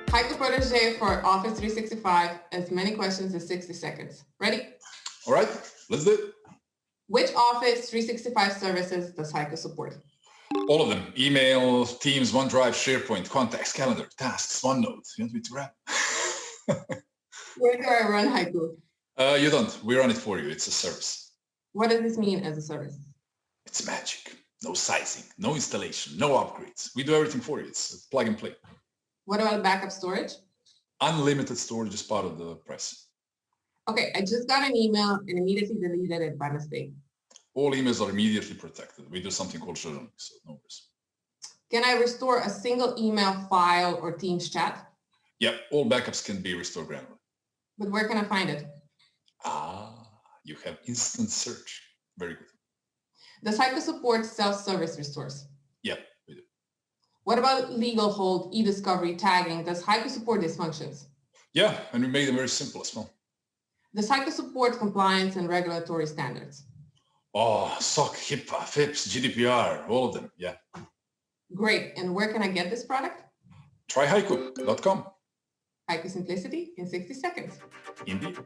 HYCU Protégé for Office 365, as many questions as 60 seconds. Ready? All right, let's do it. Which Office 365 services does HYCU support? All of them. Email, Teams, OneDrive, SharePoint, Contacts, Calendar, Tasks, OneNote. You want me to rap? Where do I run HYCU? You don't. We run it for you. It's a service. What does this mean as a service? It's magic. No sizing, no installation, no upgrades. We do everything for you. It's plug and play. What about backup storage? Unlimited storage is part of the price. Okay, I just got an email and immediately deleted it by mistake. All emails are immediately protected. We do something called shutdown, so no worries. Can I restore a single email file or Teams chat? Yeah, all backups can be restored randomly. But where can I find it? You have instant search. Very good. Does HYCU support self-service restores? Yeah, we do. What about legal hold, eDiscovery, tagging? Does HYCU support these functions? Yeah, and we made them very simple as well. Does HYCU support compliance and regulatory standards? Oh, SOC, HIPAA, FIPS, GDPR, all of them, yeah. Great, and where can I get this product? Try HYCU.com. HYCU simplicity in 60 seconds. Indeed.